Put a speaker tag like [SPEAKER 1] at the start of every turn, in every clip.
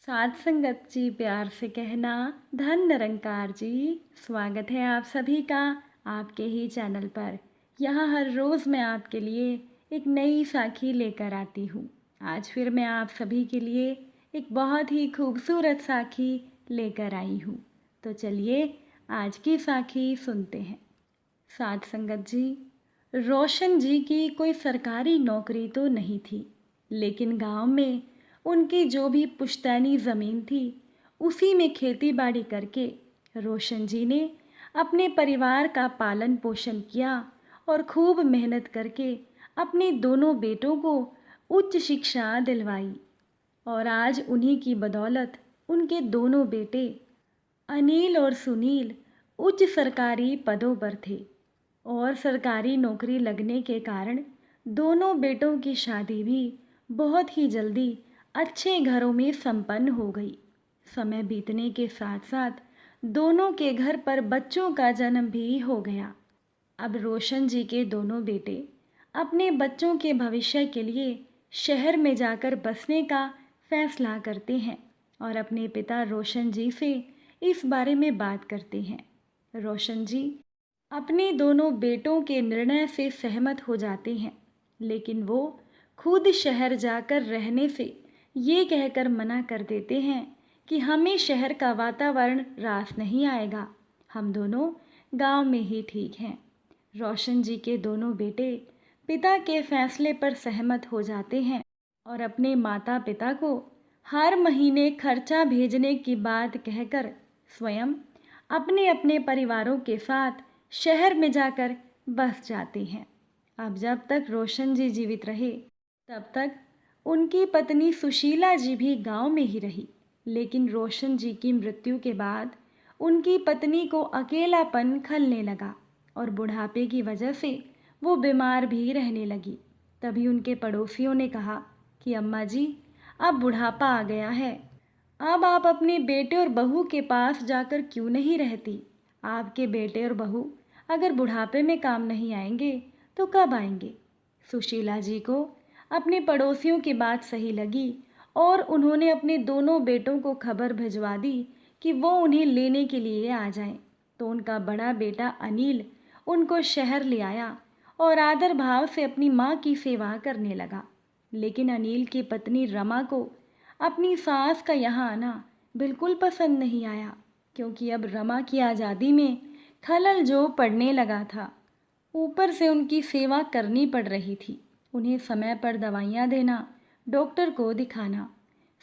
[SPEAKER 1] साध संगत जी प्यार से कहना, धन निरंकार जी। स्वागत है आप सभी का आपके ही चैनल पर। यहाँ हर रोज़ मैं आपके लिए एक नई साखी लेकर आती हूँ। आज फिर मैं आप सभी के लिए एक बहुत ही खूबसूरत साखी लेकर आई हूँ। तो चलिए आज की साखी सुनते हैं। साध संगत जी, रोशन जी की कोई सरकारी नौकरी तो नहीं थी, लेकिन गांव में उनकी जो भी पुश्तैनी ज़मीन थी उसी में खेती बाड़ी करके रोशन जी ने अपने परिवार का पालन पोषण किया और खूब मेहनत करके अपने दोनों बेटों को उच्च शिक्षा दिलवाई। और आज उन्हीं की बदौलत उनके दोनों बेटे अनिल और सुनील उच्च सरकारी पदों पर थे और सरकारी नौकरी लगने के कारण दोनों बेटों की शादी भी बहुत ही जल्दी अच्छे घरों में संपन्न हो गई। समय बीतने के साथ साथ दोनों के घर पर बच्चों का जन्म भी हो गया। अब रोशन जी के दोनों बेटे अपने बच्चों के भविष्य के लिए शहर में जाकर बसने का फैसला करते हैं और अपने पिता रोशन जी से इस बारे में बात करते हैं। रोशन जी अपने दोनों बेटों के निर्णय से सहमत हो जाते हैं, लेकिन वो खुद शहर जाकर रहने से ये कहकर मना कर देते हैं कि हमें शहर का वातावरण रास नहीं आएगा, हम दोनों गांव में ही ठीक हैं। रोशन जी के दोनों बेटे पिता के फैसले पर सहमत हो जाते हैं और अपने माता पिता को हर महीने खर्चा भेजने की बात कहकर स्वयं अपने अपने परिवारों के साथ शहर में जाकर बस जाते हैं। अब जब तक रोशन जी जीवित रहे तब तक उनकी पत्नी सुशीला जी भी गांव में ही रही, लेकिन रोशन जी की मृत्यु के बाद उनकी पत्नी को अकेलापन खलने लगा और बुढ़ापे की वजह से वो बीमार भी रहने लगी। तभी उनके पड़ोसियों ने कहा कि अम्मा जी, अब बुढ़ापा आ गया है, अब आप अपने बेटे और बहू के पास जाकर क्यों नहीं रहती? आपके बेटे और बहू अगर बुढ़ापे में काम नहीं आएंगे तो कब आएंगे? सुशीला जी को अपने पड़ोसियों की बात सही लगी और उन्होंने अपने दोनों बेटों को खबर भिजवा दी कि वो उन्हें लेने के लिए आ जाएं। तो उनका बड़ा बेटा अनिल उनको शहर ले आया और आदर भाव से अपनी माँ की सेवा करने लगा। लेकिन अनिल की पत्नी रमा को अपनी सास का यहाँ आना बिल्कुल पसंद नहीं आया, क्योंकि अब रमा की आज़ादी में खलल जो पड़ने लगा था। ऊपर से उनकी सेवा करनी पड़ रही थी, उन्हें समय पर दवाइयाँ देना, डॉक्टर को दिखाना।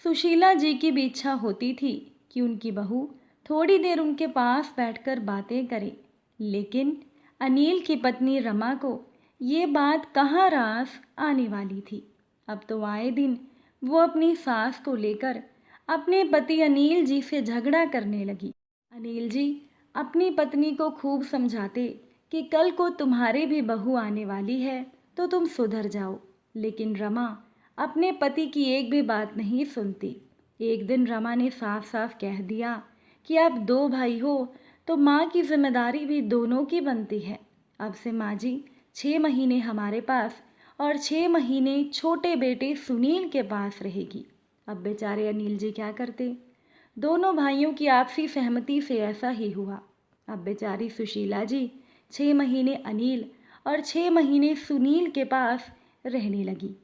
[SPEAKER 1] सुशीला जी की भी इच्छा होती थी कि उनकी बहू थोड़ी देर उनके पास बैठकर बातें करे, लेकिन अनिल की पत्नी रमा को ये बात कहाँ रास आने वाली थी। अब तो आए दिन वो अपनी सास को लेकर अपने पति अनिल जी से झगड़ा करने लगी। अनिल जी अपनी पत्नी को खूब समझाते कि कल को तुम्हारी भी बहू आने वाली है तो तुम सुधर जाओ, लेकिन रमा अपने पति की एक भी बात नहीं सुनती। एक दिन रमा ने साफ साफ कह दिया कि आप दो भाई हो तो माँ की जिम्मेदारी भी दोनों की बनती है। अब से माँ जी 6 महीने हमारे पास और 6 महीने छोटे बेटे सुनील के पास रहेगी। अब बेचारे अनिल जी क्या करते? दोनों भाइयों की आपसी सहमति से ऐसा ही हुआ। अब बेचारी सुशीला जी 6 महीने अनिल और 6 महीने सुनील के पास रहने लगी।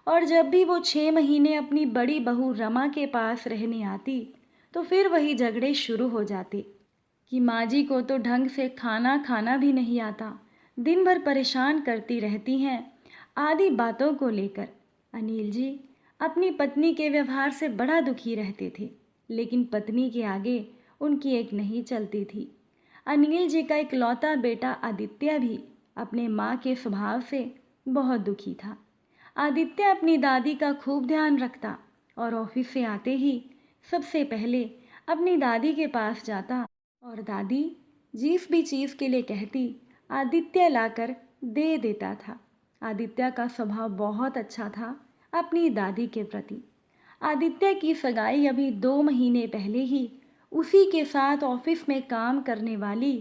[SPEAKER 1] और जब भी वो 6 महीने अपनी बड़ी बहू रमा के पास रहने आती तो फिर वही झगड़े शुरू हो जाते कि माँ जी को तो ढंग से खाना खाना भी नहीं आता, दिन भर परेशान करती रहती हैं आदि बातों को लेकर। अनिल जी अपनी पत्नी के व्यवहार से बड़ा दुखी रहते थे, लेकिन पत्नी के आगे उनकी एक नहीं चलती थी। अनिल जी का इकलौता बेटा आदित्य भी अपने माँ के स्वभाव से बहुत दुखी था। आदित्य अपनी दादी का खूब ध्यान रखता और ऑफिस से आते ही सबसे पहले अपनी दादी के पास जाता और दादी जिस भी चीज़ के लिए कहती आदित्य लाकर दे देता था। आदित्य का स्वभाव बहुत अच्छा था अपनी दादी के प्रति। आदित्य की सगाई अभी 2 महीने पहले ही उसी के साथ ऑफिस में काम करने वाली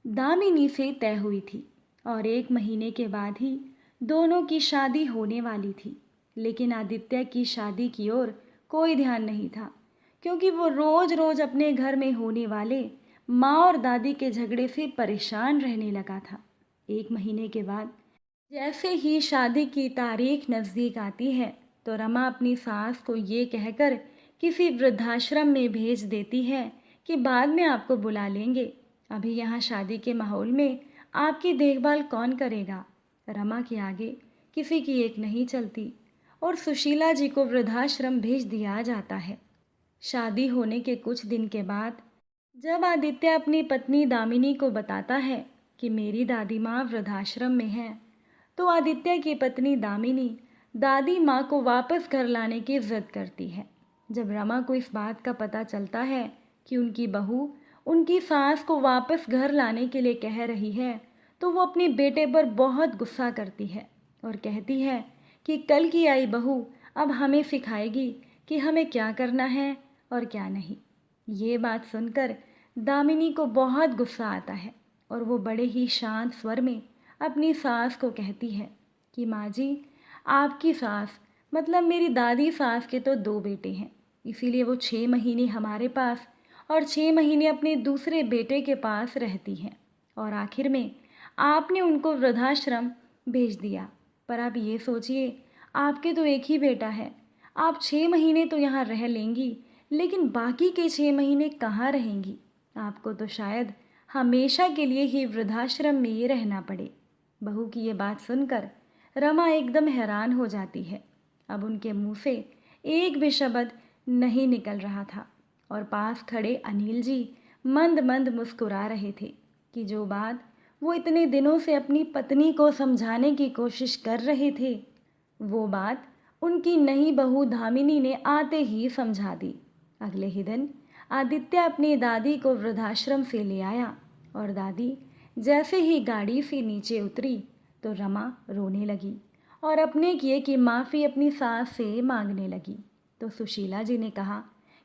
[SPEAKER 1] दामिनी से तय हुई थी और 1 महीने के बाद ही दोनों की शादी होने वाली थी। लेकिन आदित्य की शादी की ओर कोई ध्यान नहीं था, क्योंकि वो रोज़ रोज़ अपने घर में होने वाले माँ और दादी के झगड़े से परेशान रहने लगा था। 1 महीने के बाद जैसे ही शादी की तारीख नज़दीक आती है तो रमा अपनी सास को ये कहकर किसी वृद्धाश्रम में भेज देती है कि बाद में आपको बुला लेंगे, अभी यहाँ शादी के माहौल में आपकी देखभाल कौन करेगा। रमा के आगे किसी की एक नहीं चलती और सुशीला जी को वृद्धाश्रम भेज दिया जाता है। शादी होने के कुछ दिन के बाद जब आदित्य अपनी पत्नी दामिनी को बताता है कि मेरी दादी माँ वृद्धाश्रम में है, तो आदित्य की पत्नी दामिनी दादी माँ को वापस घर लाने की जिद करती है। जब रमा को इस बात का पता चलता है कि उनकी बहू उनकी सास को वापस घर लाने के लिए कह रही है, तो वो अपने बेटे पर बहुत गुस्सा करती है और कहती है कि कल की आई बहू अब हमें सिखाएगी कि हमें क्या करना है और क्या नहीं। ये बात सुनकर दामिनी को बहुत गुस्सा आता है और वो बड़े ही शांत स्वर में अपनी सास को कहती है कि माँ जी, आपकी सास मतलब मेरी दादी सास के तो 2 बेटे हैं, इसीलिए वो 6 महीने हमारे पास और 6 महीने अपने दूसरे बेटे के पास रहती हैं और आखिर में आपने उनको वृद्धाश्रम भेज दिया। पर आप ये सोचिए, आपके तो एक ही बेटा है, आप 6 महीने तो यहाँ रह लेंगी, लेकिन बाकी के 6 महीने कहाँ रहेंगी। आपको तो शायद हमेशा के लिए ही वृद्धाश्रम में ही रहना पड़े। बहू की ये बात सुनकर रमा एकदम हैरान हो जाती है। अब उनके मुंह से एक भी शब्द नहीं निकल रहा था और पास खड़े अनिल जी मंद मंद मुस्कुरा रहे थे कि जो बात वो इतने दिनों से अपनी पत्नी को समझाने की कोशिश कर रहे थे, वो बात उनकी नई बहू दामिनी ने आते ही समझा दी। अगले ही दिन आदित्य अपनी दादी को वृद्धाश्रम से ले आया और दादी जैसे ही गाड़ी से नीचे उतरी तो रमा रोने लगी और अपने किए की माफ़ी अपनी सास से मांगने लगी। तो सुशीला जी ने कहा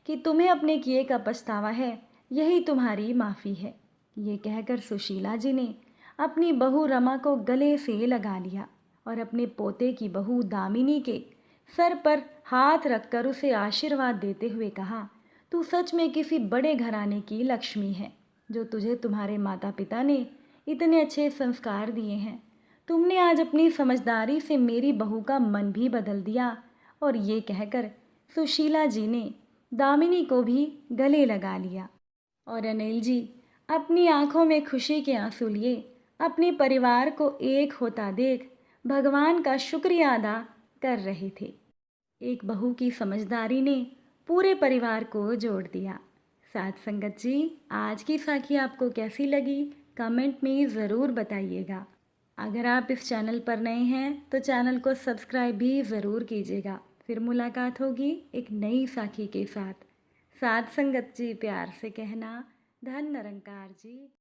[SPEAKER 1] कि तुम्हें अपने किए का पछतावा है, यही तुम्हारी माफ़ी है। ये कहकर सुशीला जी ने अपनी बहू रमा को गले से लगा लिया और अपने पोते की बहू दामिनी के सर पर हाथ रखकर उसे आशीर्वाद देते हुए कहा, तू सच में किसी बड़े घराने की लक्ष्मी है, जो तुझे तुम्हारे माता पिता ने इतने अच्छे संस्कार दिए हैं। तुमने आज अपनी समझदारी से मेरी बहू का मन भी बदल दिया। और ये कहकर सुशीला जी ने दामिनी को भी गले लगा लिया और अनिल जी अपनी आंखों में खुशी के आंसू लिए अपने परिवार को एक होता देख भगवान का शुक्रिया अदा कर रहे थे। एक बहू की समझदारी ने पूरे परिवार को जोड़ दिया। साथ संगत जी, आज की साखी आपको कैसी लगी कमेंट में ज़रूर बताइएगा। अगर आप इस चैनल पर नए हैं तो चैनल को सब्सक्राइब भी ज़रूर कीजिएगा। फिर मुलाकात होगी एक नई साखी के साथ। साथ संगत जी प्यार से कहना, धन निरंकार जी।